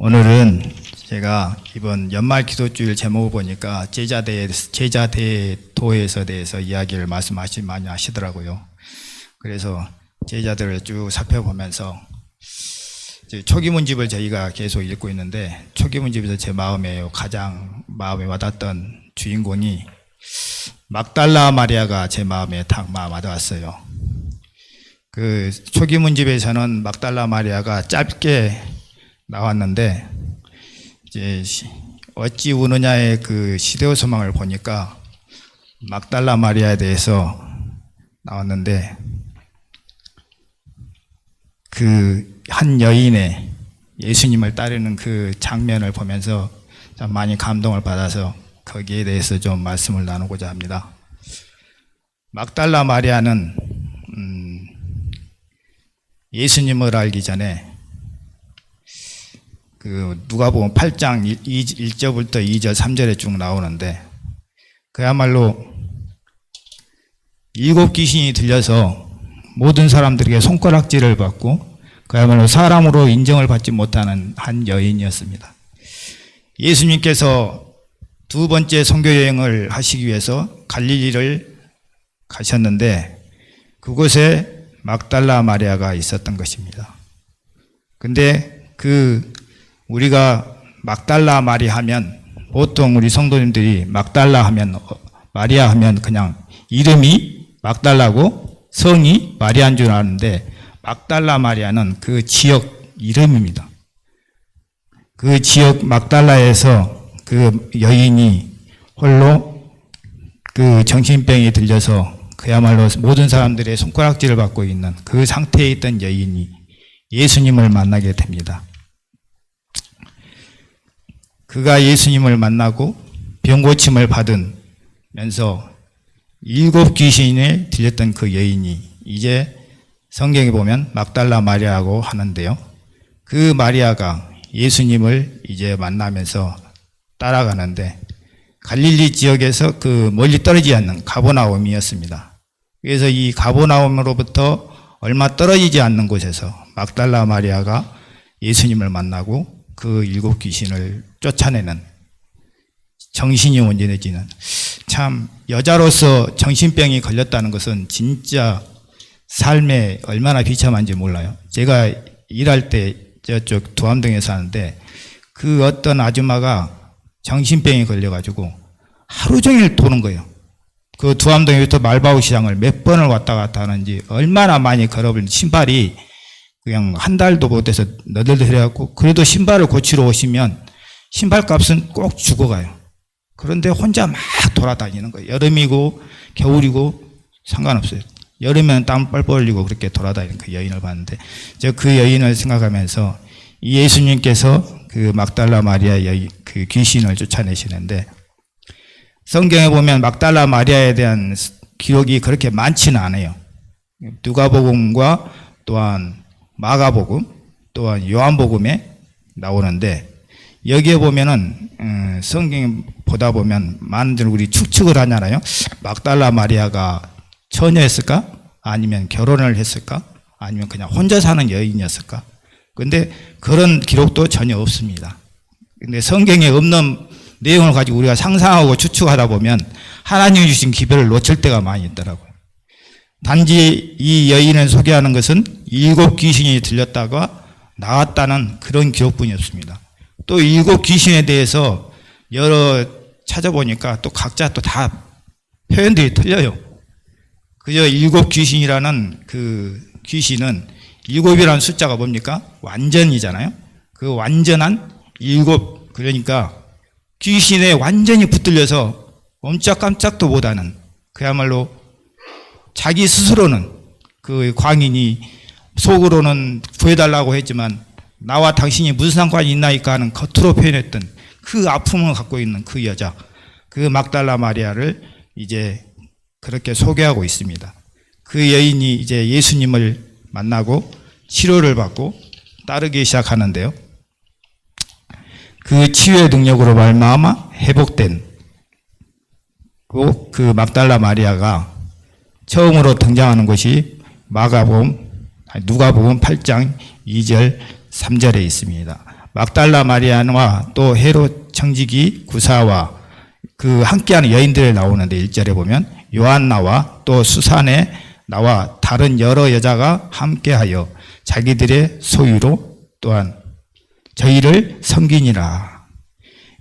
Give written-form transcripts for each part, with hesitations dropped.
오늘은 제가 이번 연말 기도주일 제목을 보니까 제자대도에서 대해서 이야기를 많이 하시더라고요. 그래서 제자들을 쭉 살펴보면서 초기문집을 저희가 계속 읽고 있는데, 초기문집에서 제 마음에 가장 마음에 와닿던 주인공이 막달라 마리아가 제 마음에 딱 와닿았어요. 그 초기문집에서는 막달라 마리아가 짧게 나왔는데, 이제 어찌 우느냐의 그 시대의 소망을 보니까 막달라 마리아에 대해서 나왔는데, 그 한 여인의 예수님을 따르는 그 장면을 보면서 참 많이 감동을 받아서 거기에 대해서 좀 말씀을 나누고자 합니다. 막달라 마리아는 예수님을 알기 전에 그 누가복음 8장 1절부터 2절 3절에 쭉 나오는데, 그야말로 7 귀신이 들려서 모든 사람들에게 손가락질을 받고 그야말로 사람으로 인정을 받지 못하는 한 여인이었습니다. 예수님께서 두 번째 선교 여행을 하시기 위해서 갈릴리를 가셨는데, 그곳에 막달라 마리아가 있었던 것입니다. 근데 우리가 막달라 마리아 하면, 보통 우리 성도님들이 막달라 하면, 마리아 하면 그냥 이름이 막달라고 성이 마리아인 줄 아는데, 막달라 마리아는 그 지역 이름입니다. 그 지역 막달라에서 그 여인이 홀로 그 정신병이 들려서 그야말로 모든 사람들의 손가락질을 받고 있는 그 상태에 있던 여인이 예수님을 만나게 됩니다. 그가 예수님을 만나고 병고침을 받으면서 7 귀신에 들렸던 그 여인이 이제 성경에 보면 막달라 마리아라고 하는데요. 그 마리아가 예수님을 이제 만나면서 따라가는데, 갈릴리 지역에서 그 멀리 떨어지지 않는 가버나움이었습니다. 그래서 이 가버나움으로부터 얼마 떨어지지 않는 곳에서 막달라 마리아가 예수님을 만나고 그 7 귀신을 쫓아내는, 정신이 온전해지는, 참 여자로서 정신병이 걸렸다는 것은 진짜 삶에 얼마나 비참한지 몰라요. 제가 일할 때 저쪽 두암동에 사는데, 그 어떤 아줌마가 정신병이 걸려가지고 하루 종일 도는 거예요. 그 두암동에부터 말바우 시장을 몇 번을 왔다 갔다 하는지, 얼마나 많이 걸어버린, 신발이 그냥 한 달도 못해서 너덜너덜해갖고, 그래도 신발을 고치러 오시면 신발값은 꼭 주고 가요. 그런데 혼자 막 돌아다니는 거예요. 여름이고 겨울이고 상관없어요. 여름에는 땀 뻘뻘 흘리고 그렇게 돌아다니는 그 여인을 봤는데, 그 여인을 생각하면서 이 예수님께서 그 막달라 마리아 여인, 그 귀신을 쫓아내시는데, 성경에 보면 막달라 마리아에 대한 기록이 그렇게 많지는 않아요. 누가복음과 또한 마가복음, 또한 요한복음에 나오는데, 여기에 보면은 성경 보다 보면 많은 우리 추측을 하잖아요. 막달라 마리아가 처녀였을까? 아니면 결혼을 했을까? 아니면 그냥 혼자 사는 여인이었을까? 근데 그런 기록도 전혀 없습니다. 근데 성경에 없는 내용을 가지고 우리가 상상하고 추측하다 보면 하나님이 주신 기별을 놓칠 때가 많이 있더라고요. 단지 이 여인을 소개하는 것은 7 귀신이 들렸다가 나왔다는 그런 기록뿐이 없습니다. 또 7 귀신에 대해서 여러 찾아보니까 또 각자 또 다 표현들이 틀려요. 그저 7 귀신이라는 그 귀신은, 7이라는 숫자가 뭡니까? 완전이잖아요. 그 완전한 7, 그러니까 귀신에 완전히 붙들려서 꼼짝깜짝도 못하는, 그야말로 자기 스스로는, 그 광인이 속으로는 구해달라고 했지만 나와 당신이 무슨 상관이 있나이까 하는 겉으로 표현했던 그 아픔을 갖고 있는 그 여자, 그 막달라 마리아를 이제 그렇게 소개하고 있습니다. 그 여인이 이제 예수님을 만나고 치료를 받고 따르기 시작하는데요. 그 치유의 능력으로 말미암아 회복된 그 막달라 마리아가 처음으로 등장하는 것이 누가복음 8장 2절 3절에 있습니다. 막달라 마리아와 또 헤롯 청지기 구사와 그 함께하는 여인들이 나오는데 1절에 보면 요한나와 또 수산에 나와 다른 여러 여자가 함께하여 자기들의 소유로 또한 저희를 섬기니라.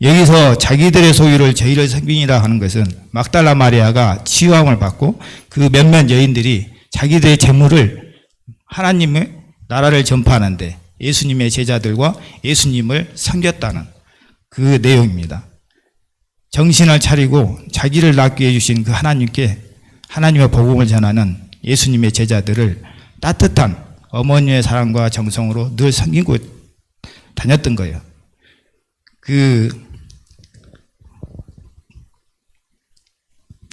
여기서 자기들의 소유를 저희를 섬기니라 하는 것은 막달라 마리아가 치유함을 받고 그 몇몇 여인들이 자기들의 재물을 하나님의 나라를 전파하는데 예수님의 제자들과 예수님을 섬겼다는 그 내용입니다. 정신을 차리고 자기를 낫게 해주신 그 하나님께 하나님의 복음을 전하는 예수님의 제자들을 따뜻한 어머니의 사랑과 정성으로 늘 섬기고 다녔던 거예요.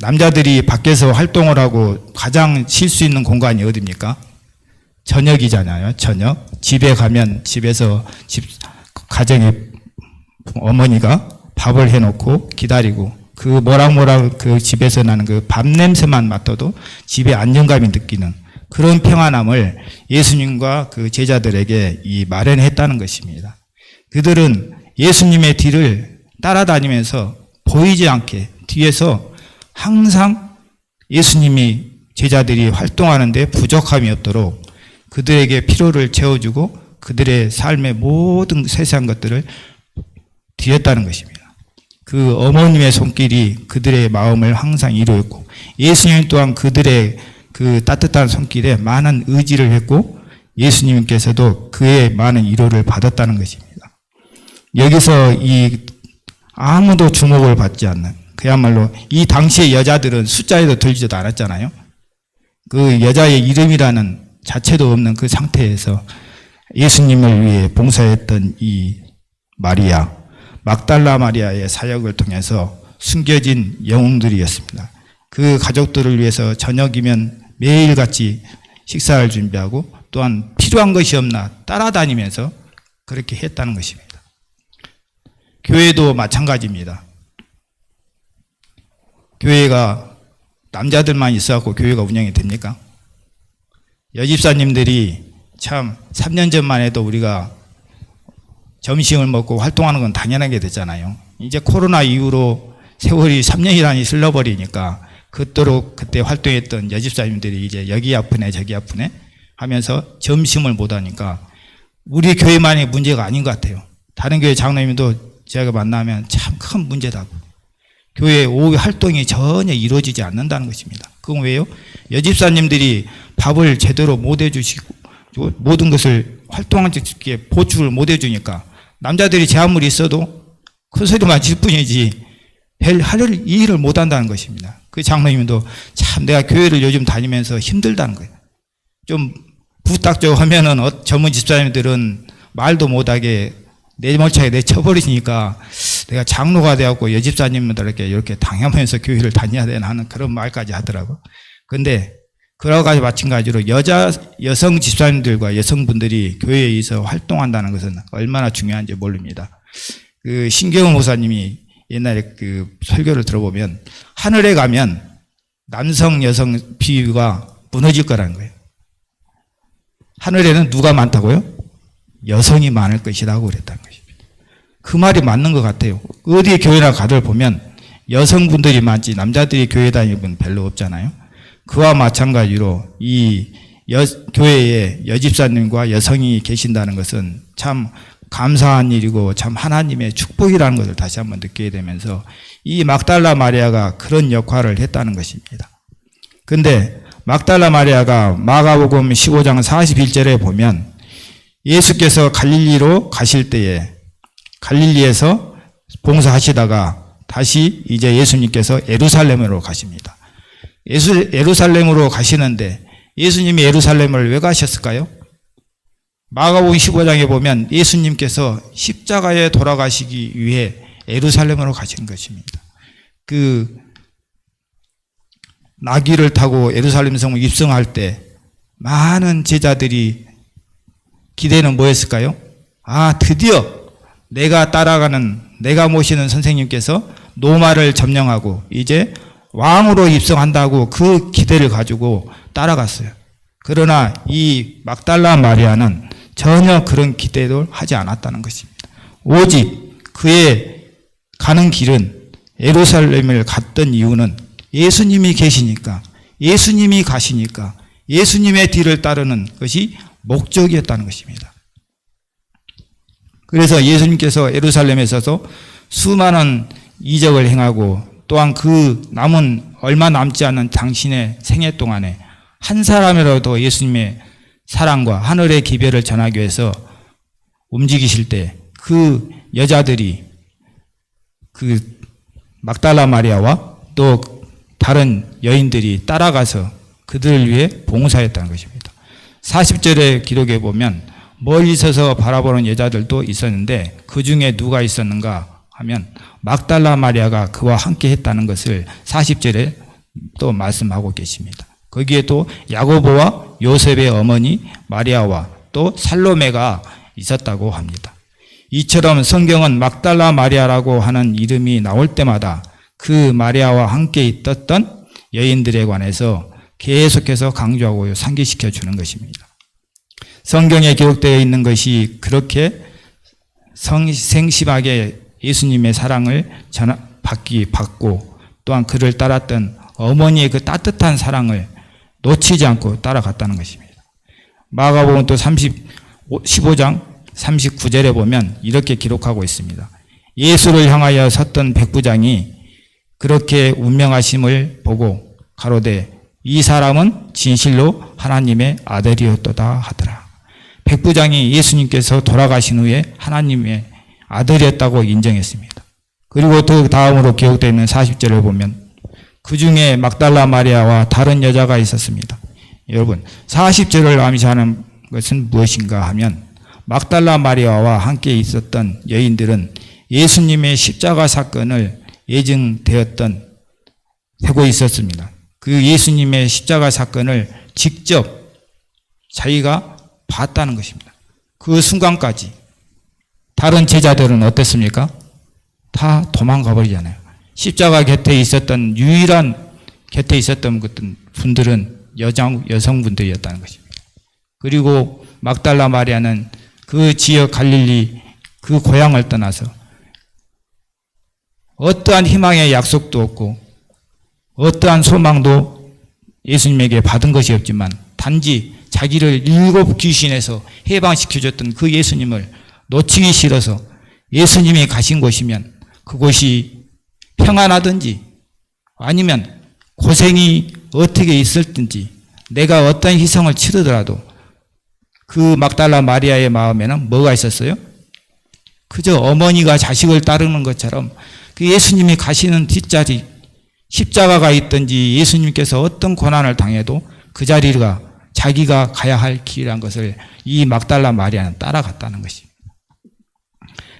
남자들이 밖에서 활동을 하고 가장 쉴 수 있는 공간이 어디입니까? 저녁이잖아요. 저녁. 집에 가면 집에서 가정의 어머니가 밥을 해놓고 기다리고 그 모락모락 그 집에서 나는 그 밥 냄새만 맡아도 집에 안정감이 느끼는 그런 평안함을 예수님과 그 제자들에게 마련했다는 것입니다. 그들은 예수님의 뒤를 따라다니면서 보이지 않게 뒤에서 항상 예수님이 제자들이 활동하는데 부족함이 없도록 그들에게 필요를 채워주고 그들의 삶의 모든 세세한 것들을 드렸다는 것입니다. 그 어머님의 손길이 그들의 마음을 항상 이루었고 예수님 또한 그들의 그 따뜻한 손길에 많은 의지를 했고 예수님께서도 그의 많은 위로를 받았다는 것입니다. 여기서 아무도 주목을 받지 않는 그야말로 이 당시의 여자들은 숫자에도 들지도 않았잖아요. 그 여자의 이름이라는 자체도 없는 그 상태에서 예수님을 위해 봉사했던 이 마리아, 막달라 마리아의 사역을 통해서 숨겨진 영웅들이었습니다. 그 가족들을 위해서 저녁이면 매일같이 식사를 준비하고 또한 필요한 것이 없나 따라다니면서 그렇게 했다는 것입니다. 교회도 마찬가지입니다. 교회가 남자들만 있어갖고 교회가 운영이 됩니까? 여집사님들이 참 3년 전만 해도 우리가 점심을 먹고 활동하는 건 당연하게 됐잖아요. 이제 코로나 이후로 세월이 3년이라니 흘러버리니까 그토록 그때 활동했던 여집사님들이 이제 여기 아프네 저기 아프네 하면서 점심을 못 하니까 우리 교회만의 문제가 아닌 것 같아요. 다른 교회 장로님도 제가 만나면 참 큰 문제다고. 교회 오후 활동이 전혀 이루어지지 않는다는 것입니다. 그건 왜요? 여집사님들이 밥을 제대로 못 해주시고 모든 것을 활동하게 보충을 못 해주니까 남자들이 제 아무리 있어도 큰 소리만 칠 뿐이지 별 할 일을 못 한다는 것입니다. 그 장로님도 참 내가 교회를 요즘 다니면서 힘들다는 거예요. 좀 부탁적 하면은 전문 집사님들은 말도 못하게 내몰차게 내쳐버리니까 내가 장로가 되었고 여집사님들에게 이렇게 당하면서 교회를 다녀야 되나 하는 그런 말까지 하더라고. 근데 그와 같이 마찬가지로 여성 집사님들과 여성분들이 교회에서 활동한다는 것은 얼마나 중요한지 모릅니다. 그 신경호 목사님이 옛날에 그 설교를 들어보면 하늘에 가면 남성 여성 비율가 무너질 거라는 거예요. 하늘에는 누가 많다고요? 여성이 많을 것이라고 그랬다는 것입니다. 그 말이 맞는 것 같아요. 어디에 교회나 가들 보면 여성분들이 많지 남자들이 교회 다니는 분 별로 없잖아요. 그와 마찬가지로 교회에 여집사님과 여성이 계신다는 것은 참 감사한 일이고 참 하나님의 축복이라는 것을 다시 한번 느끼게 되면서 이 막달라 마리아가 그런 역할을 했다는 것입니다. 근데 막달라 마리아가 마가복음 15장 41절에 보면 예수께서 갈릴리로 가실 때에 갈릴리에서 봉사하시다가 다시 이제 예수님께서 예루살렘으로 가십니다. 예루살렘으로 가시는데 예수님이 예루살렘을 왜 가셨을까요? 마가복음 15장에 보면 예수님께서 십자가에 돌아가시기 위해 예루살렘으로 가신 것입니다. 그 나귀를 타고 예루살렘 성을 입성할 때 많은 제자들이 기대는 뭐였을까요? 드디어 내가 모시는 선생님께서 노마를 점령하고 이제 왕으로 입성한다고 그 기대를 가지고 따라갔어요. 그러나 이 막달라 마리아는 전혀 그런 기대를 하지 않았다는 것입니다. 오직 그의 가는 길은 예루살렘을 갔던 이유는 예수님이 계시니까, 예수님이 가시니까, 예수님의 뒤를 따르는 것이 목적이었다는 것입니다. 그래서 예수님께서 예루살렘에 서서 수많은 이적을 행하고 또한 그 남은 얼마 남지 않은 당신의 생애 동안에 한 사람이라도 예수님의 사랑과 하늘의 기별을 전하기 위해서 움직이실 때 그 여자들이 그 막달라 마리아와 또 다른 여인들이 따라가서 그들을 위해 봉사했다는 것입니다. 40절의 기록에 보면 멀리 서서 바라보는 여자들도 있었는데 그 중에 누가 있었는가 하면 막달라 마리아가 그와 함께 했다는 것을 40절에 또 말씀하고 계십니다. 거기에 또 야고보와 요셉의 어머니 마리아와 또 살로메가 있었다고 합니다. 이처럼 성경은 막달라 마리아라고 하는 이름이 나올 때마다 그 마리아와 함께 있었던 여인들에 관해서 계속해서 강조하고 상기시켜 주는 것입니다. 성경에 기록되어 있는 것이 그렇게 생심하게 예수님의 사랑을 받고 또한 그를 따랐던 어머니의 그 따뜻한 사랑을 놓치지 않고 따라갔다는 것입니다. 마가복음 또 15장 39절에 보면 이렇게 기록하고 있습니다. 예수를 향하여 섰던 백부장이 그렇게 운명하심을 보고 가로되 이 사람은 진실로 하나님의 아들이었도다 하더라. 백부장이 예수님께서 돌아가신 후에 하나님의 아들이었다고 인정했습니다. 그리고 그 다음으로 기록되어 있는 40절을 보면 그 중에 막달라 마리아와 다른 여자가 있었습니다. 여러분 40절을 암시하는 것은 무엇인가 하면 막달라 마리아와 함께 있었던 여인들은 예수님의 십자가 사건을 되고 있었습니다. 그 예수님의 십자가 사건을 직접 자기가 봤다는 것입니다. 그 순간까지 다른 제자들은 어땠습니까? 다 도망가 버리잖아요. 십자가 곁에 있었던 유일한 곁에 있었던 분들은 여성분들이었다는 것입니다. 그리고 막달라 마리아는 그 지역 갈릴리 그 고향을 떠나서 어떠한 희망의 약속도 없고 어떠한 소망도 예수님에게 받은 것이 없지만 단지 자기를 7 귀신에서 해방시켜줬던 그 예수님을 놓치기 싫어서 예수님이 가신 곳이면 그곳이 평안하든지 아니면 고생이 어떻게 있을든지 내가 어떤 희생을 치르더라도 그 막달라 마리아의 마음에는 뭐가 있었어요? 그저 어머니가 자식을 따르는 것처럼 그 예수님이 가시는 뒷자리 십자가가 있든지 예수님께서 어떤 고난을 당해도 그 자리가 자기가 가야 할 길이란 것을 이 막달라 마리아는 따라갔다는 것입니다.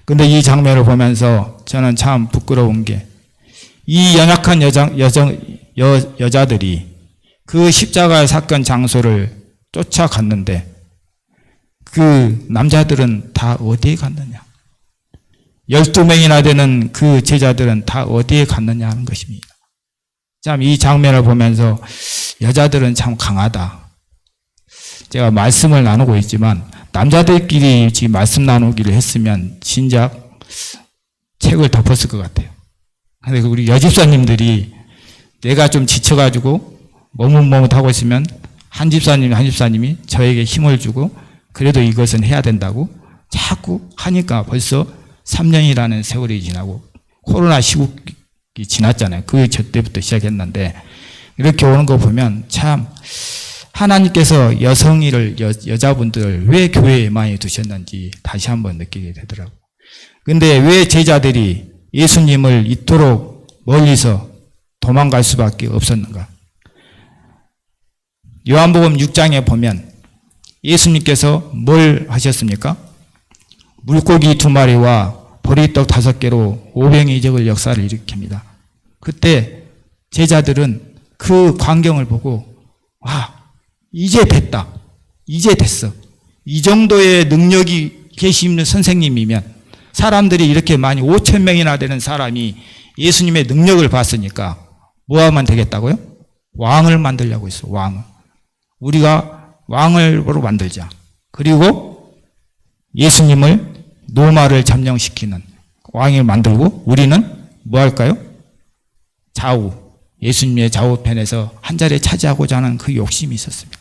그런데 이 장면을 보면서 저는 참 부끄러운 게 이 연약한 여자들이 그 십자가 사건 장소를 쫓아갔는데 그 남자들은 다 어디에 갔느냐? 12명이나 되는 그 제자들은 다 어디에 갔느냐 하는 것입니다. 참 이 장면을 보면서 여자들은 참 강하다. 제가 말씀을 나누고 있지만 남자들끼리 지금 말씀 나누기를 했으면 진작 책을 덮었을 것 같아요. 근데 우리 여집사님들이 내가 좀 지쳐가지고 머뭇머뭇하고 있으면 한 집사님이 저에게 힘을 주고 그래도 이것은 해야 된다고 자꾸 하니까 벌써 3년이라는 세월이 지나고 코로나 시국이 지났잖아요. 저 때부터 시작했는데 이렇게 오는 거 보면 참 하나님께서 여자분들을 왜 교회에 많이 두셨는지 다시 한번 느끼게 되더라고요. 근데 왜 제자들이 예수님을 이토록 멀리서 도망갈 수밖에 없었는가? 요한복음 6장에 보면 예수님께서 뭘 하셨습니까? 물고기 2마리와 보리떡 5개로 500이 적을 역사를 일으킵니다. 그때 제자들은 그 광경을 보고 와, 이제 됐다. 이제 됐어. 이 정도의 능력이 계시는 선생님이면 사람들이 이렇게 많이 5,000명이나 되는 사람이 예수님의 능력을 봤으니까 뭐 하면 되겠다고요? 왕을 만들려고 했어. 왕을. 우리가 왕으로 만들자. 그리고 예수님을 노마를 점령시키는 왕을 만들고 우리는 뭐 할까요? 좌우, 예수님의 좌우편에서 한 자리에 차지하고자 하는 그 욕심이 있었습니다.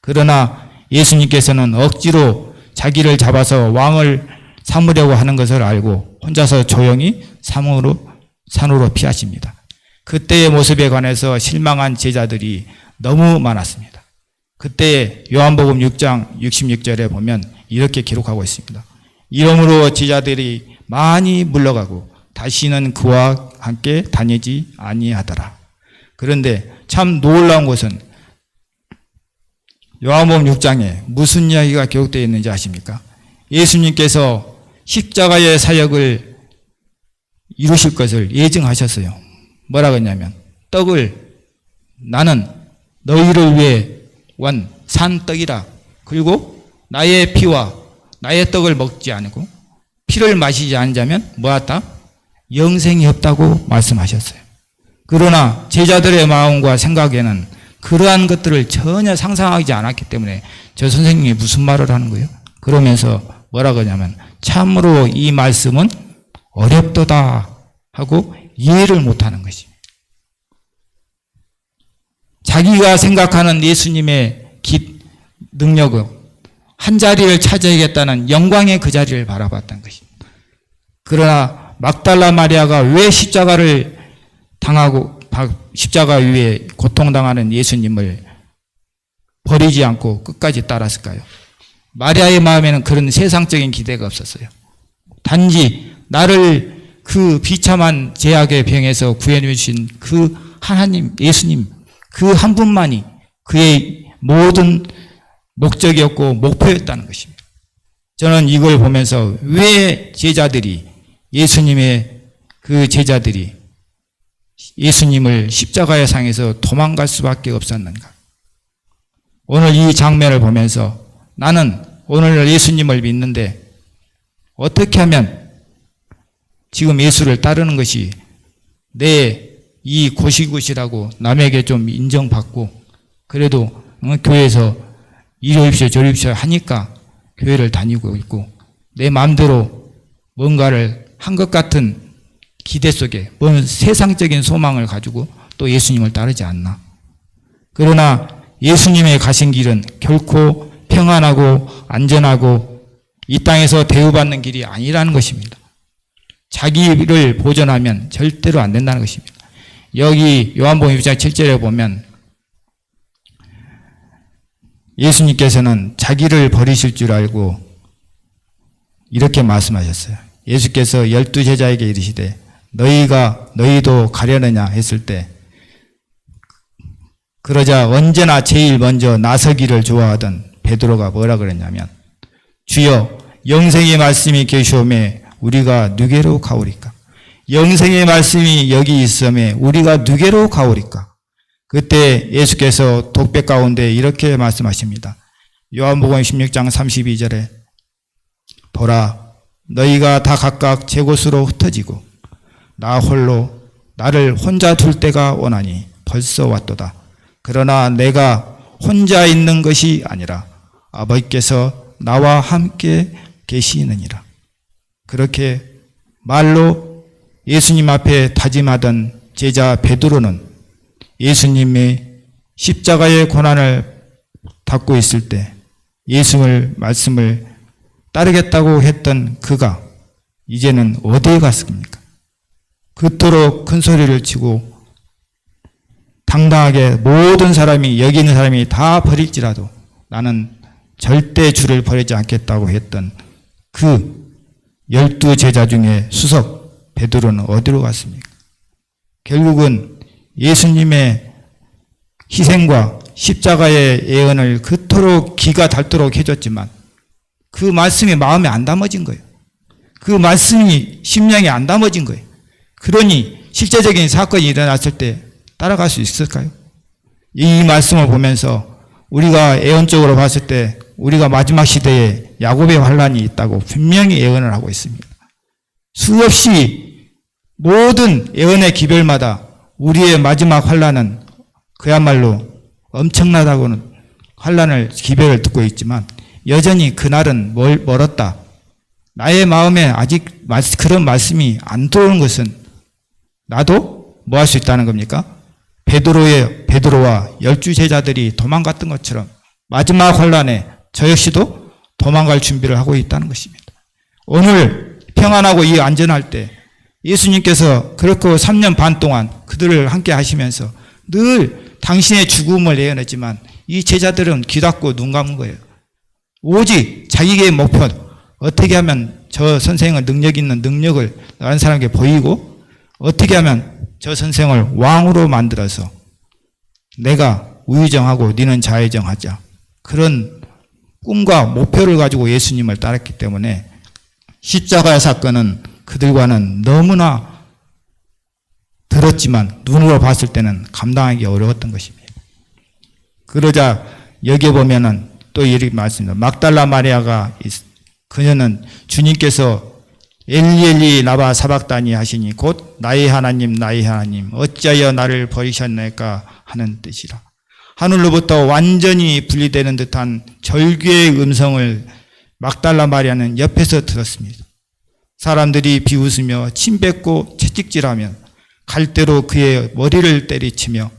그러나 예수님께서는 억지로 자기를 잡아서 왕을 삼으려고 하는 것을 알고 혼자서 조용히 산으로 피하십니다. 그때의 모습에 관해서 실망한 제자들이 너무 많았습니다. 그때 요한복음 6장 66절에 보면 이렇게 기록하고 있습니다. 이러므로 제자들이 많이 물러가고 다시는 그와 함께 다니지 아니하더라. 그런데 참 놀라운 것은 요한복음 6장에 무슨 이야기가 기록되어 있는지 아십니까? 예수님께서 십자가의 사역을 이루실 것을 예증하셨어요. 뭐라고 했냐면 떡을 나는 너희를 위해 원 산 떡이라. 그리고 나의 피와 나의 떡을 먹지 않고 피를 마시지 않자면 뭐하다? 영생이 없다고 말씀하셨어요. 그러나 제자들의 마음과 생각에는 그러한 것들을 전혀 상상하지 않았기 때문에 저 선생님이 무슨 말을 하는 거예요? 그러면서 뭐라고 하냐면 참으로 이 말씀은 어렵도다 하고 이해를 못하는 것입니다. 자기가 생각하는 예수님의 능력은 한 자리를 차지하겠다는 영광의 그 자리를 바라봤던 것입니다. 그러나 막달라 마리아가 왜 십자가를 당하고 십자가 위에 고통당하는 예수님을 버리지 않고 끝까지 따랐을까요? 마리아의 마음에는 그런 세상적인 기대가 없었어요. 단지 나를 그 비참한 죄악의 병에서 구해주신 그 하나님, 예수님, 그 한 분만이 그의 모든 목적이었고 목표였다는 것입니다. 저는 이걸 보면서 왜 제자들이 예수님의 그 제자들이 예수님을 십자가의 상에서 도망갈 수밖에 없었는가? 오늘 이 장면을 보면서 나는 오늘 예수님을 믿는데 어떻게 하면 지금 예수를 따르는 것이 내 이 고시굿이라고 남에게 좀 인정받고 그래도 교회에서 이리 오십시오 저리 오십시오 하니까 교회를 다니고 있고 내 마음대로 뭔가를 한 것 같은 기대 속에 뭔 세상적인 소망을 가지고 또 예수님을 따르지 않나. 그러나 예수님의 가신 길은 결코 평안하고 안전하고 이 땅에서 대우받는 길이 아니라는 것입니다. 자기를 보존하면 절대로 안 된다는 것입니다. 여기 요한복음 6장 7절에 보면 예수님께서는 자기를 버리실 줄 알고 이렇게 말씀하셨어요. 예수께서 12제자에게 이르시되 너희도 가려느냐 했을 때 그러자 언제나 제일 먼저 나서기를 좋아하던 베드로가 뭐라 그랬냐면 주여 영생의 말씀이 계시오매 우리가 누게로 가오리까? 영생의 말씀이 여기 있음에 우리가 누게로 가오리까? 그때 예수께서 독백 가운데 이렇게 말씀하십니다. 요한복음 16장 32절에 보라 너희가 다 각각 제 곳으로 흩어지고 나 홀로 나를 혼자 둘 때가 오나니 벌써 왔도다. 그러나 내가 혼자 있는 것이 아니라 아버지께서 나와 함께 계시느니라. 그렇게 말로 예수님 앞에 다짐하던 제자 베드로는 예수님의 십자가의 고난을 받고 있을 때 예수의 말씀을 따르겠다고 했던 그가 이제는 어디에 갔습니까? 그토록 큰 소리를 치고 당당하게 모든 사람이 여기 있는 사람이 다 버릴지라도 나는 절대 주를 버리지 않겠다고 했던 그 12제자 중에 수석 베드로는 어디로 갔습니까? 결국은 예수님의 희생과 십자가의 예언을 그토록 기가 닳도록 해줬지만 그 말씀이 마음에 안 담아진 거예요. 그 말씀이 심령에 안 담아진 거예요. 그러니 실제적인 사건이 일어났을 때 따라갈 수 있을까요? 이 말씀을 보면서 우리가 예언적으로 봤을 때 우리가 마지막 시대에 야곱의 환란이 있다고 분명히 예언을 하고 있습니다. 수없이 모든 예언의 기별마다 우리의 마지막 환란은 그야말로 엄청나다고는 환란을 기별을 듣고 있지만 여전히 그날은 멀었다. 나의 마음에 아직 그런 말씀이 안 들어오는 것은 나도 뭐 할 수 있다는 겁니까? 베드로와 12제자들이 도망갔던 것처럼 마지막 환란에 저 역시도 도망갈 준비를 하고 있다는 것입니다. 오늘 평안하고 이 안전할 때 예수님께서 그렇게 3년 반 동안 그들을 함께 하시면서 늘 당신의 죽음을 예언했지만 이 제자들은 귀 닫고 눈 감은 거예요. 오직 자기의 목표, 어떻게 하면 저 선생을 능력 있는 능력을 다른 사람에게 보이고 어떻게 하면 저 선생을 왕으로 만들어서 내가 우유정하고 너는 좌유정하자. 그런 꿈과 목표를 가지고 예수님을 따랐기 때문에 십자가의 사건은 그들과는 너무나 들었지만 눈으로 봤을 때는 감당하기 어려웠던 것입니다. 그러자 여기에 보면은 또 이렇게 말씀합니다. 막달라 마리아가 그녀는 주님께서 엘리 라바 사박다니 하시니 곧 나의 하나님 어찌하여 나를 버리셨나이까 하는 뜻이라. 하늘로부터 완전히 분리되는 듯한 절규의 음성을 막달라 마리아는 옆에서 들었습니다. 사람들이 비웃으며 침뱉고 채찍질하며 갈대로 그의 머리를 때리치며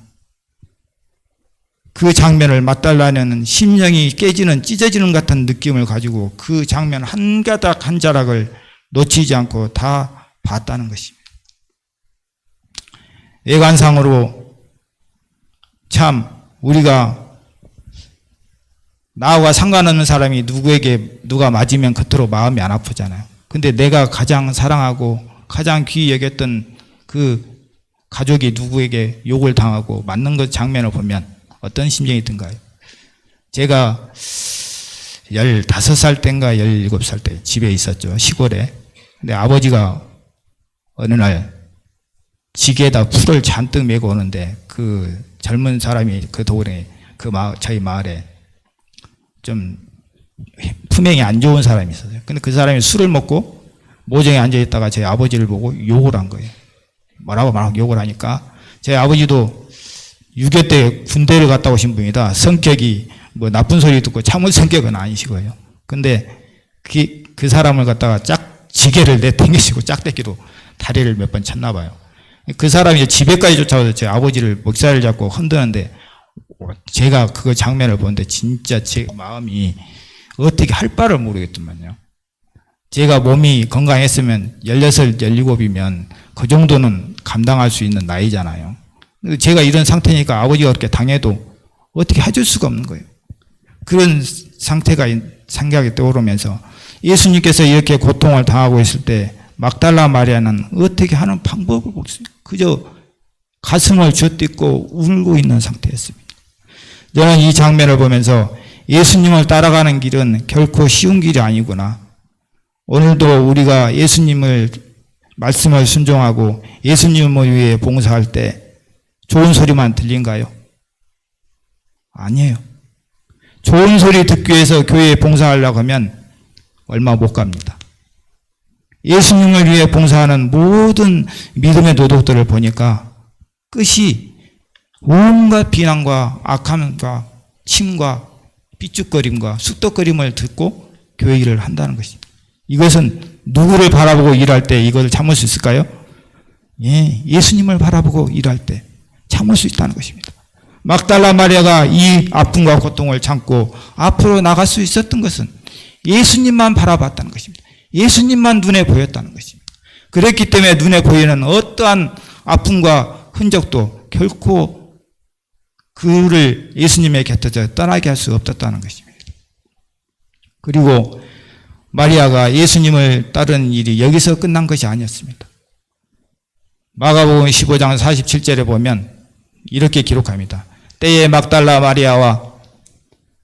그 장면을 막달라는 심령이 깨지는 찢어지는 같은 느낌을 가지고 그 장면 한 가닥 한 자락을 놓치지 않고 다 봤다는 것입니다. 외관상으로 참 우리가 나와 상관없는 사람이 누가 맞으면 겉으로 마음이 안 아프잖아요. 근데 내가 가장 사랑하고 가장 귀히 여겼던 그 가족이 누구에게 욕을 당하고 맞는 그 장면을 보면 어떤 심정이 든가요? 제가 15살 때인가 17살 때 집에 있었죠. 시골에. 근데 아버지가 어느 날 지게에다 풀을 잔뜩 메고 오는데 그 젊은 사람이 그 도울에 저희 마을에 좀 품행이 안 좋은 사람이 있었어요. 근데 그 사람이 술을 먹고 모정에 앉아 있다가 제 아버지를 보고 욕을 한 거예요. 뭐라고 욕을 하니까 제 아버지도 6.25 때 군대를 갔다 오신 분이다. 성격이 뭐 나쁜 소리 듣고 참을 성격은 아니시고요. 근데 그 사람을 갖다가 지게를 내당기시고 짝대기로 다리를 몇 번 쳤나 봐요. 그 사람이 집에까지 쫓아와서 제 아버지를 목살을 잡고 흔드는데 제가 그 장면을 보는데 진짜 제 마음이 어떻게 할 바를 모르겠더만요. 제가 몸이 건강했으면 16, 17이면 그 정도는 감당할 수 있는 나이잖아요. 제가 이런 상태니까 아버지가 그렇게 당해도 어떻게 해줄 수가 없는 거예요. 그런 상태가 생각이 떠오르면서 예수님께서 이렇게 고통을 당하고 있을 때 막달라 마리아는 어떻게 하는 방법을 모르겠어요. 그저 가슴을 쥐어뜯고 울고 있는 상태였습니다. 저는 이 장면을 보면서 예수님을 따라가는 길은 결코 쉬운 길이 아니구나. 오늘도 우리가 예수님을 말씀을 순종하고 예수님을 위해 봉사할 때 좋은 소리만 들린가요? 아니에요. 좋은 소리 듣기 위해서 교회에 봉사하려고 하면 얼마 못 갑니다. 예수님을 위해 봉사하는 모든 믿음의 도덕들을 보니까 끝이 온갖 비난과 악함과 침과 삐죽거림과 쑥덕거림을 듣고 교회 일을 한다는 것입니다. 이것은 누구를 바라보고 일할 때 이것을 참을 수 있을까요? 예수님을 바라보고 일할 때 참을 수 있다는 것입니다. 막달라 마리아가 이 아픔과 고통을 참고 앞으로 나갈 수 있었던 것은 예수님만 바라봤다는 것입니다. 예수님만 눈에 보였다는 것입니다. 그랬기 때문에 눈에 보이는 어떠한 아픔과 흔적도 결코 그를 예수님의 곁에서 떠나게 할 수 없었다는 것입니다. 그리고 마리아가 예수님을 따르는 일이 여기서 끝난 것이 아니었습니다. 마가복음 15장 47절에 보면 이렇게 기록합니다. 때에 막달라 마리아와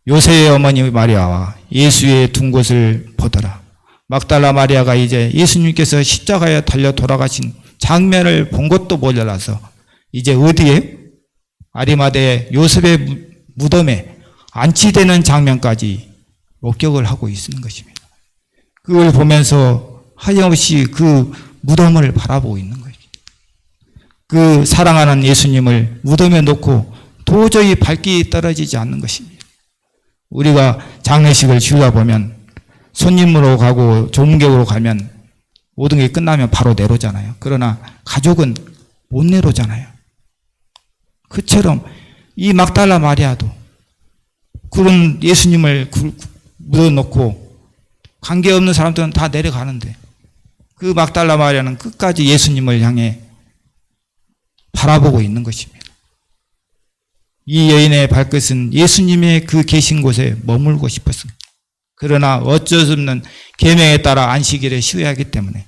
요새의 어머니 마리아와 예수의 둔 곳을 보더라. 막달라 마리아가 이제 예수님께서 십자가에 달려 돌아가신 장면을 본 것도 모자라서 이제 어디에? 아리마대 요셉의 무덤에 안치되는 장면까지 목격을 하고 있는 것입니다. 그걸 보면서 하염없이 그 무덤을 바라보고 있는 거예요. 그 사랑하는 예수님을 무덤에 놓고 도저히 발길이 떨어지지 않는 것입니다. 우리가 장례식을 치르다 보면 손님으로 가고 조문객으로 가면 모든 게 끝나면 바로 내려오잖아요. 그러나 가족은 못 내려오잖아요. 그처럼 이 막달라 마리아도 그런 예수님을 묻어놓고 관계없는 사람들은 다 내려가는데 그 막달라 마리아는 끝까지 예수님을 향해 바라보고 있는 것입니다. 이 여인의 발끝은 예수님의 그 계신 곳에 머물고 싶었습니다. 그러나 어쩔 수 없는 계명에 따라 안식일에 쉬어야 하기 때문에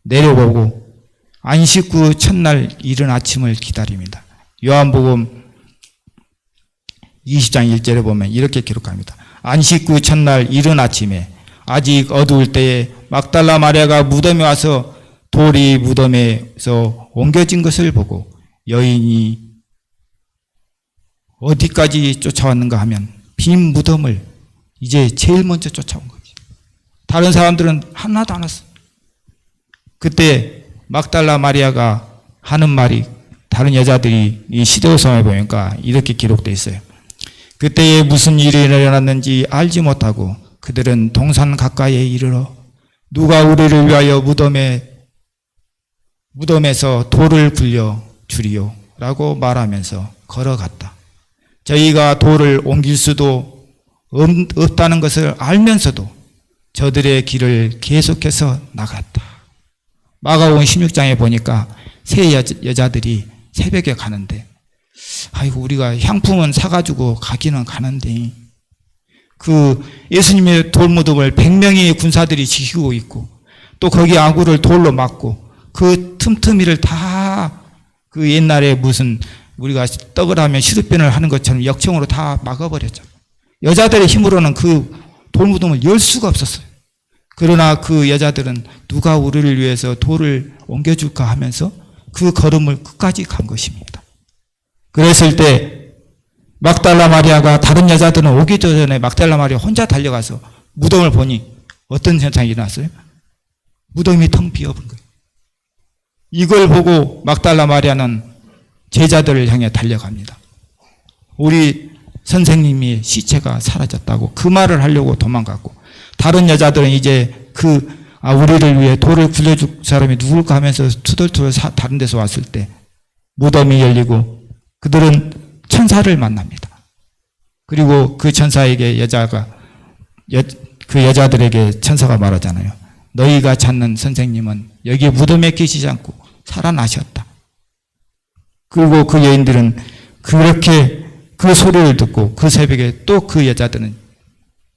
내려보고 안식 후 첫날 이른 아침을 기다립니다. 요한복음 20장 1절에 보면 이렇게 기록합니다. 안식 후 첫날 이른 아침에 아직 어두울 때에 막달라 마리아가 무덤에 와서 돌이 무덤에서 옮겨진 것을 보고 여인이 어디까지 쫓아왔는가 하면 빈 무덤을 이제 제일 먼저 쫓아온 거지. 다른 사람들은 하나도 안 왔어. 그때 막달라 마리아가 하는 말이 다른 여자들이 이 시대오성에 보니까 이렇게 기록되어 있어요. 그때에 무슨 일이 일어났는지 알지 못하고 그들은 동산 가까이에 이르러 누가 우리를 위하여 무덤에서 돌을 굴려 주리요 라고 말하면서 걸어갔다. 저희가 돌을 옮길 수도 없다는 것을 알면서도 저들의 길을 계속해서 나갔다. 마가복음 16장에 보니까 세 여자들이 새벽에 가는데 아이고 우리가 향품은 사가지고 가기는 가는데 그 예수님의 돌무덤을 100명의 군사들이 지키고 있고 또 거기 아구를 돌로 막고 그 틈틈이를 다 그 옛날에 무슨 우리가 떡을 하면 시루변을 하는 것처럼 역청으로 다 막아버렸죠. 여자들의 힘으로는 그 돌무덤을 열 수가 없었어요. 그러나 그 여자들은 누가 우리를 위해서 돌을 옮겨줄까 하면서 그 걸음을 끝까지 간 것입니다. 그랬을 때 막달라 마리아가 다른 여자들은 오기 전에 막달라 마리아 혼자 달려가서 무덤을 보니 어떤 현상이 일어났어요? 무덤이 텅 비어버린 거예요. 이걸 보고 막달라 마리아는 제자들을 향해 달려갑니다. 우리 선생님이 시체가 사라졌다고 그 말을 하려고 도망갔고 다른 여자들은 이제 우리를 위해 돌을 굴려줄 사람이 누굴까 하면서 투덜투덜 다른 데서 왔을 때 무덤이 열리고 그들은 천사를 만납니다. 그리고 그 천사에게 그 여자들에게 천사가 말하잖아요. 너희가 찾는 선생님은 여기 무덤에 계시지 않고 살아나셨다. 그리고 그 여인들은 그렇게 그 소리를 듣고 그 새벽에 또 그 여자들은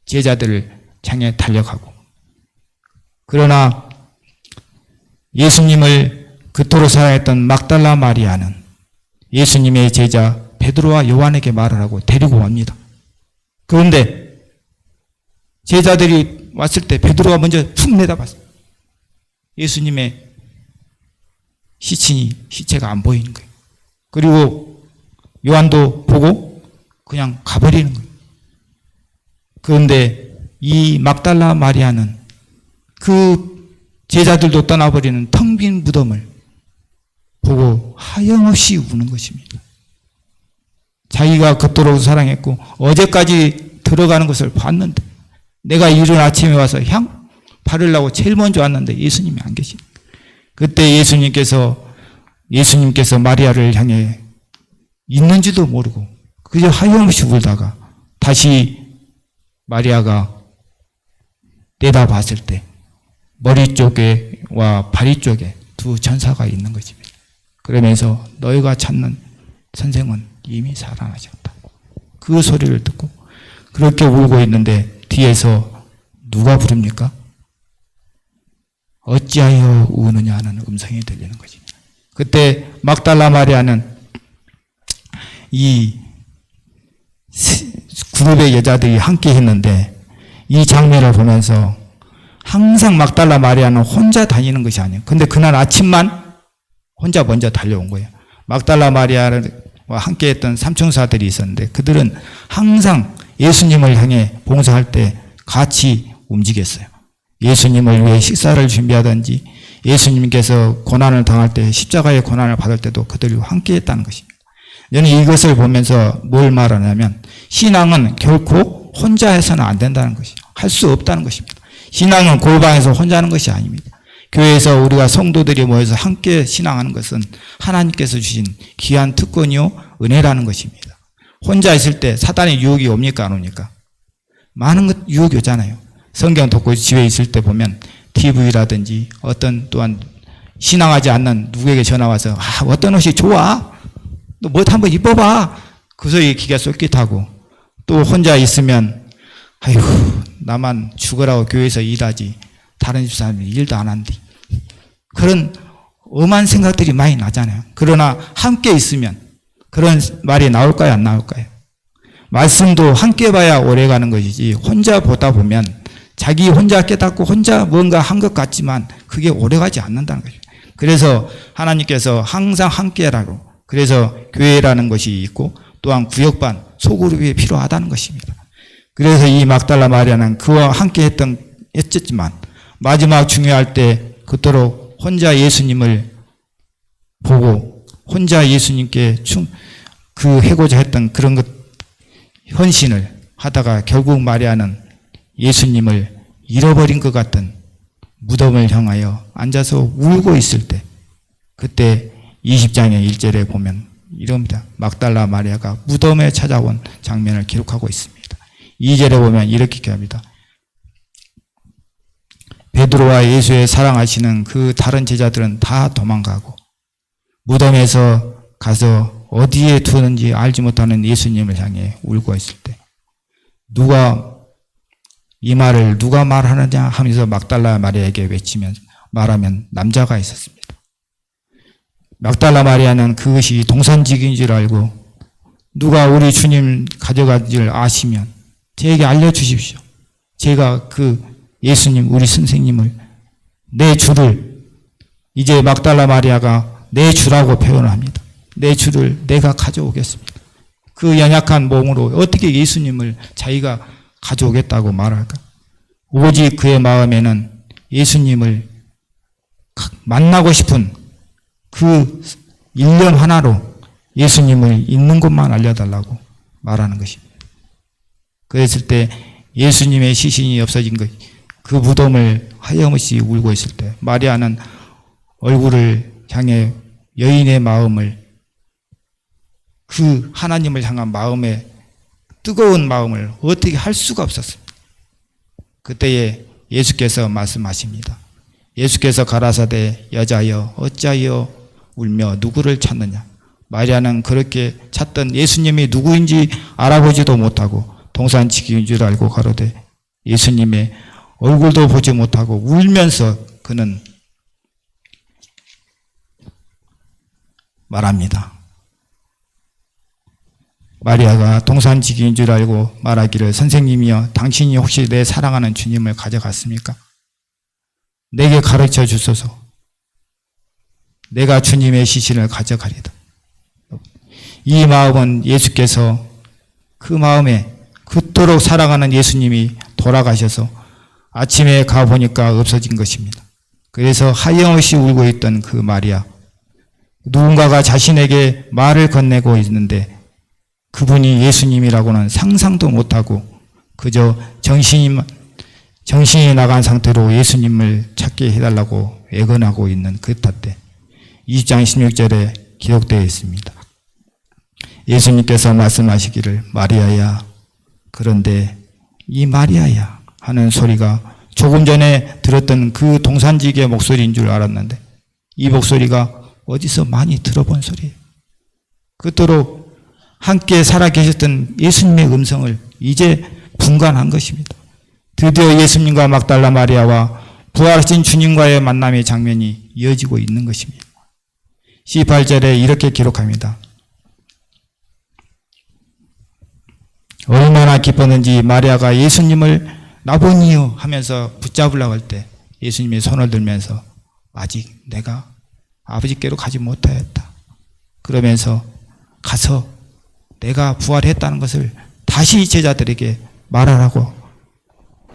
제자들을 향해 달려가고 그러나 예수님을 그토록 사랑했던 막달라 마리아는 예수님의 제자 베드로와 요한에게 말을 하고 데리고 옵니다. 그런데 제자들이 왔을 때 베드로가 먼저 툭 내다봤어요. 예수님의 시체가 안 보이는 거예요. 그리고 요한도 보고 그냥 가버리는 거예요. 그런데 이 막달라 마리아는 그 제자들도 떠나버리는 텅 빈 무덤을 보고 하염없이 우는 것입니다. 자기가 그토록 사랑했고 어제까지 들어가는 것을 봤는데 내가 이른 아침에 와서 향 바르려고 제일 먼저 왔는데 예수님이 안 계시는 거예요. 그때 예수님께서 마리아를 향해 있는지도 모르고 그저 하염없이 울다가 다시 마리아가 내다봤을 때 머리 쪽에와 다리 쪽에 두 천사가 있는 것입니다. 그러면서 너희가 찾는 선생은 이미 살아나셨다. 그 소리를 듣고 그렇게 울고 있는데 뒤에서 누가 부릅니까? 어찌하여 우느냐 하는 음성이 들리는 것입니다. 그때 막달라 마리아는 이 그룹의 여자들이 함께 했는데 이 장면을 보면서 항상 막달라 마리아는 혼자 다니는 것이 아니에요. 근데 그날 아침만 혼자 먼저 달려온 거예요. 막달라 마리아와 함께 했던 삼총사들이 있었는데 그들은 항상 예수님을 향해 봉사할 때 같이 움직였어요. 예수님을 위해 식사를 준비하든지 예수님께서 고난을 당할 때 십자가의 고난을 받을 때도 그들과 함께 했다는 것입니다. 저는 이것을 보면서 뭘 말하냐면 신앙은 결코 혼자 해서는 안 된다는 것이죠. 할 수 없다는 것입니다. 신앙은 골방에서 혼자 하는 것이 아닙니다. 교회에서 우리가 성도들이 모여서 함께 신앙하는 것은 하나님께서 주신 귀한 특권이요 은혜라는 것입니다. 혼자 있을 때 사단의 유혹이 옵니까 안 옵니까? 많은 것 유혹이 오잖아요. 성경 듣고 집에 있을 때 보면 TV라든지 어떤 또한 신앙하지 않는 누구에게 전화 와서 어떤 옷이 좋아? 너 뭐 한번 입어봐. 그 소리에 기가 쏠깃하고 또 혼자 있으면 아이고 나만 죽으라고 교회에서 일하지 다른 집 사람이 일도 안 한디. 그런 엄한 생각들이 많이 나잖아요. 그러나 함께 있으면 그런 말이 나올까요 안 나올까요? 말씀도 함께 봐야 오래가는 것이지 혼자 보다 보면 자기 혼자 깨닫고 혼자 뭔가 한 것 같지만 그게 오래가지 않는다는 거죠. 그래서 하나님께서 항상 함께라고 그래서 교회라는 것이 있고 또한 구역반 소그룹이 필요하다는 것입니다. 그래서 이 막달라 마리아는 그와 함께 했지만 마지막 중요할 때 그토록 혼자 예수님을 보고 혼자 예수님께 해고자 했던 그런 것 헌신을 하다가 결국 마리아는 예수님을 잃어버린 것 같은 무덤을 향하여 앉아서 울고 있을 때 그때 20장의 1절에 보면 이럽니다. 막달라 마리아가 무덤에 찾아온 장면을 기록하고 있습니다. 2절에 보면 이렇게 기록합니다. 베드로와 예수의 사랑하시는 그 다른 제자들은 다 도망가고 무덤에서 가서 어디에 두었는지 알지 못하는 예수님을 향해 울고 있을 때 누가 이 말을 누가 말하느냐 하면서 막달라 마리아에게 외치면 말하면 남자가 있었습니다. 막달라 마리아는 그것이 동산직인 줄 알고 누가 우리 주님 가져간 줄 아시면 저에게 알려주십시오. 제가 그 예수님 우리 선생님을 내 주를 이제 막달라 마리아가 내 주라고 표현을 합니다. 내 주를 내가 가져오겠습니다. 그 연약한 몸으로 어떻게 예수님을 자기가 가져오겠다고 말할까? 오직 그의 마음에는 예수님을 만나고 싶은 그 일념 하나로 예수님을 있는 것만 알려달라고 말하는 것입니다. 그랬을 때 예수님의 시신이 없어진 것, 그 무덤을 하염없이 울고 있을 때 마리아는 얼굴을 향해 여인의 마음을 그 하나님을 향한 마음에 뜨거운 마음을 어떻게 할 수가 없었습니다. 그때에 예수께서 말씀하십니다. 예수께서 가라사대 여자여 어찌하여 울며 누구를 찾느냐. 마리아는 그렇게 찾던 예수님이 누구인지 알아보지도 못하고 동산지기인 줄 알고 가로되 예수님의 얼굴도 보지 못하고 울면서 그는 말합니다. 마리아가 동산지기인 줄 알고 말하기를 선생님이여 당신이 혹시 내 사랑하는 주님을 가져갔습니까? 내게 가르쳐 주소서. 내가 주님의 시신을 가져가리다. 이 마음은 예수께서 그 마음에 그토록 사랑하는 예수님이 돌아가셔서 아침에 가보니까 없어진 것입니다. 그래서 하염없이 울고 있던 그 마리아, 누군가가 자신에게 말을 건네고 있는데 그분이 예수님이라고는 상상도 못하고 그저 정신이 나간 상태로 예수님을 찾게 해달라고 애건하고 있는 그 탓에 20장 16절에 기록되어 있습니다. 예수님께서 말씀하시기를 마리아야, 그런데 이 마리아야 하는 소리가 조금 전에 들었던 그 동산지기의 목소리인 줄 알았는데 이 목소리가 어디서 많이 들어본 소리예요. 그토록 함께 살아계셨던 예수님의 음성을 이제 분간한 것입니다. 드디어 예수님과 막달라 마리아와 부활하신 주님과의 만남의 장면이 이어지고 있는 것입니다. 18절에 이렇게 기록합니다. 얼마나 기뻤는지 마리아가 예수님을 나보니요 하면서 붙잡으려고 할 때 예수님이 손을 들면서 아직 내가 아버지께로 가지 못하였다. 그러면서 가서 내가 부활했다는 것을 다시 제자들에게 말하라고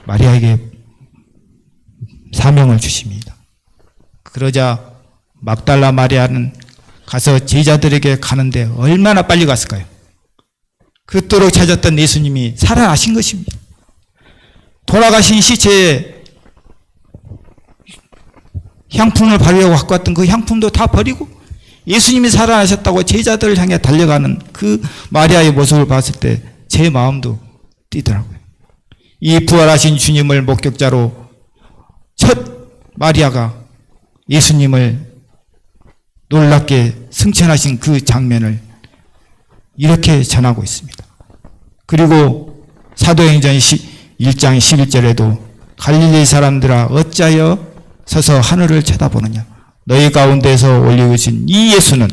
마리아에게 사명을 주십니다. 그러자 막달라 마리아는 가서 제자들에게 가는데 얼마나 빨리 갔을까요? 그토록 찾았던 예수님이 살아나신 것입니다. 돌아가신 시체에 향품을 바르려고 갖고 왔던 그 향품도 다 버리고 예수님이 살아나셨다고 제자들을 향해 달려가는 그 마리아의 모습을 봤을 때 제 마음도 뛰더라고요. 이 부활하신 주님을 목격자로 첫 마리아가 예수님을 놀랍게 승천하신 그 장면을 이렇게 전하고 있습니다. 그리고 사도행전 1장 11절에도 갈릴리 사람들아 어찌하여 서서 하늘을 쳐다보느냐 너희 가운데서 올리우신 이 예수는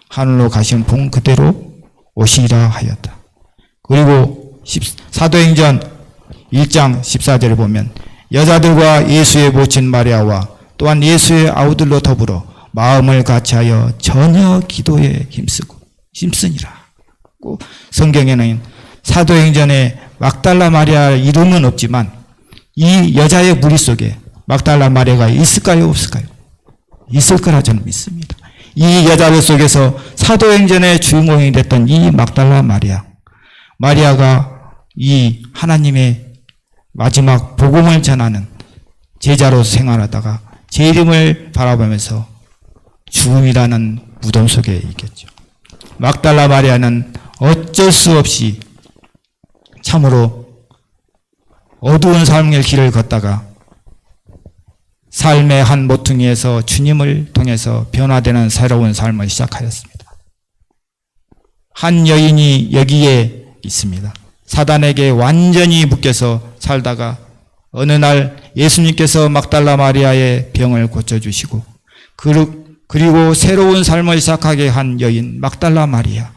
하늘로 가신 본 그대로 오시리라 하였다. 그리고 사도행전 1장 14절에 보면 여자들과 예수의 모친 마리아와 또한 예수의 아우들로 더불어 마음을 같이하여 전혀 기도에 힘쓰니라. 성경에는 사도행전에 막달라 마리아 이름은 없지만 이 여자의 무리 속에 막달라 마리아가 있을까요 없을까요? 있을 거라 저는 믿습니다. 이 여자들 속에서 사도행전의 주인공이 됐던 이 막달라 마리아가 이 하나님의 마지막 복음을 전하는 제자로 생활하다가 제 이름을 바라보면서 죽음이라는 무덤 속에 있겠죠. 막달라 마리아는 어쩔 수 없이 참으로 어두운 삶의 길을 걷다가 삶의 한 모퉁이에서 주님을 통해서 변화되는 새로운 삶을 시작하였습니다. 한 여인이 여기에 있습니다. 사단에게 완전히 묶여서 살다가 어느 날 예수님께서 막달라 마리아의 병을 고쳐주시고 그리고 새로운 삶을 시작하게 한 여인 막달라 마리아.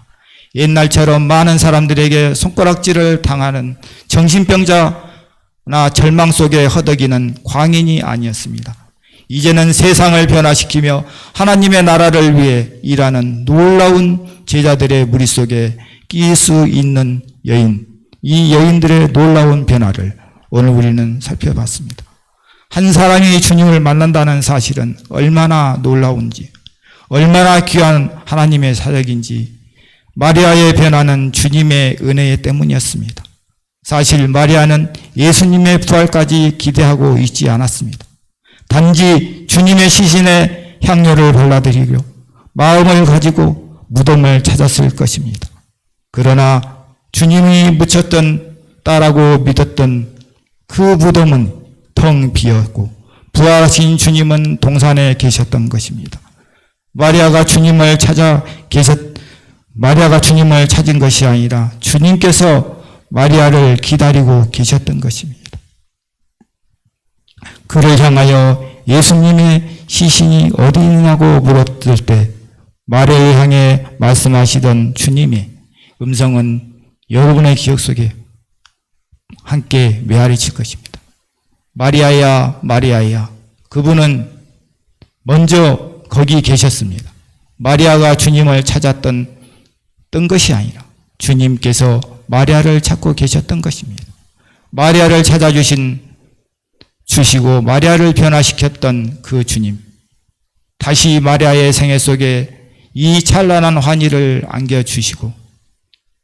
옛날처럼 많은 사람들에게 손가락질을 당하는 정신병자나 절망 속에 허덕이는 광인이 아니었습니다. 이제는 세상을 변화시키며 하나님의 나라를 위해 일하는 놀라운 제자들의 무리 속에 끼일 수 있는 여인, 이 여인들의 놀라운 변화를 오늘 우리는 살펴봤습니다. 한 사람이 주님을 만난다는 사실은 얼마나 놀라운지, 얼마나 귀한 하나님의 사역인지 마리아의 변화는 주님의 은혜 때문이었습니다. 사실 마리아는 예수님의 부활까지 기대하고 있지 않았습니다. 단지 주님의 시신에 향료를 발라드리려 마음을 가지고 무덤을 찾았을 것입니다. 그러나 주님이 묻혔던 딸라고 믿었던 그 무덤은 텅 비었고 부활하신 주님은 동산에 계셨던 것입니다. 마리아가 주님을 찾은 것이 아니라 주님께서 마리아를 기다리고 계셨던 것입니다. 그를 향하여 예수님의 시신이 어디 있냐고 물었을 때 마리아를 향해 말씀하시던 주님의 음성은 여러분의 기억 속에 함께 메아리칠 것입니다. 마리아야, 마리아야. 그분은 먼저 거기 계셨습니다. 마리아가 주님을 찾았던 것이 아니라 주님께서 마리아를 찾고 계셨던 것입니다. 마리아를 주시고 마리아를 변화시켰던 그 주님. 다시 마리아의 생애 속에 이 찬란한 환희를 안겨주시고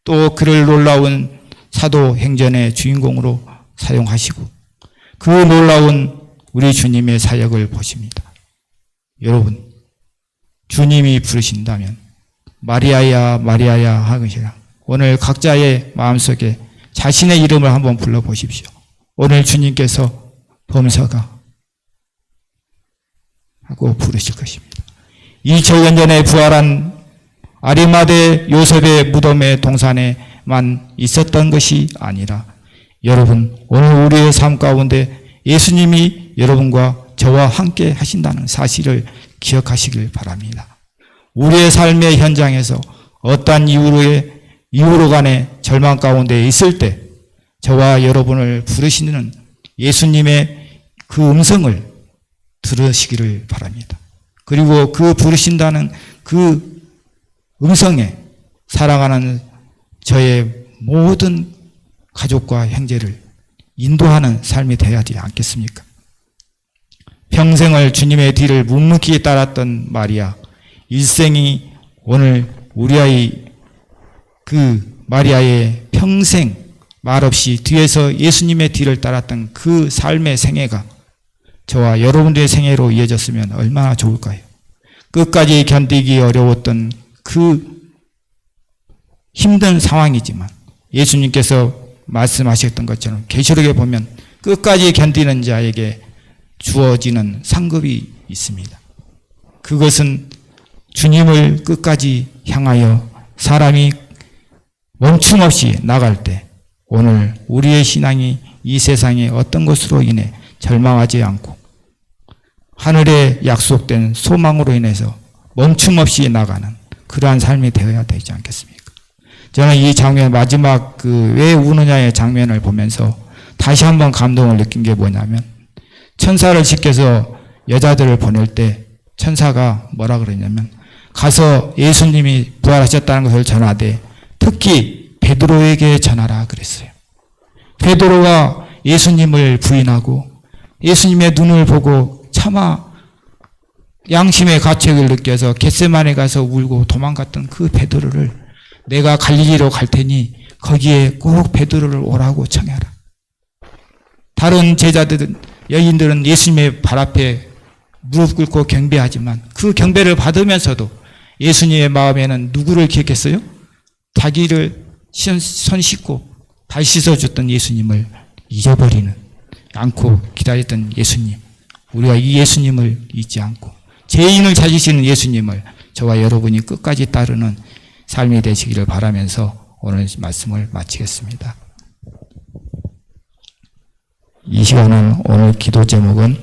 또 그를 놀라운 사도행전의 주인공으로 사용하시고 그 놀라운 우리 주님의 사역을 보십니다. 여러분, 주님이 부르신다면 마리아야 마리아야 하시라. 오늘 각자의 마음속에 자신의 이름을 한번 불러보십시오. 오늘 주님께서 범서가 하고 부르실 것입니다. 2000년 전에 부활한 아리마대 요셉의 무덤의 동산에만 있었던 것이 아니라 여러분, 오늘 우리의 삶 가운데 예수님이 여러분과 저와 함께 하신다는 사실을 기억하시길 바랍니다. 우리의 삶의 현장에서 어떠한 이유로 간에 절망 가운데 있을 때 저와 여러분을 부르시는 예수님의 그 음성을 들으시기를 바랍니다. 그리고 그 부르신다는 그 음성에 사랑하는 저의 모든 가족과 형제를 인도하는 삶이 되어야지 않겠습니까? 평생을 주님의 뒤를 묵묵히 따랐던 마리아, 일생이 오늘 우리의 그 마리아의 평생 말없이 뒤에서 예수님의 뒤를 따랐던 그 삶의 생애가 저와 여러분들의 생애로 이어졌으면 얼마나 좋을까요? 끝까지 견디기 어려웠던 그 힘든 상황이지만 예수님께서 말씀하셨던 것처럼 계시록에 보면 끝까지 견디는 자에게 주어지는 상급이 있습니다. 그것은 주님을 끝까지 향하여 사람이 멈춤없이 나갈 때 오늘 우리의 신앙이 이 세상의 어떤 것으로 인해 절망하지 않고 하늘에 약속된 소망으로 인해서 멈춤없이 나가는 그러한 삶이 되어야 되지 않겠습니까? 저는 이 장면 마지막 그 왜 우느냐의 장면을 보면서 다시 한번 감동을 느낀 게 뭐냐면 천사를 시켜서 여자들을 보낼 때 천사가 뭐라 그러냐면 가서 예수님이 부활하셨다는 것을 전하되 특히 베드로에게 전하라 그랬어요. 베드로가 예수님을 부인하고 예수님의 눈을 보고 차마 양심의 가책을 느껴서 겟세마네 가서 울고 도망갔던 그 베드로를 내가 갈릴리로 갈 테니 거기에 꼭 베드로를 오라고 청해라. 다른 제자들은 여인들은 예수님의 발 앞에 무릎 꿇고 경배하지만 그 경배를 받으면서도 예수님의 마음에는 누구를 기억했어요? 자기를 손 씻고 발 씻어줬던 예수님을 잊어버리는 않고 기다렸던 예수님. 우리가 이 예수님을 잊지 않고 죄인을 찾으시는 예수님을 저와 여러분이 끝까지 따르는 삶이 되시기를 바라면서 오늘 말씀을 마치겠습니다. 이 시간은 오늘 기도 제목은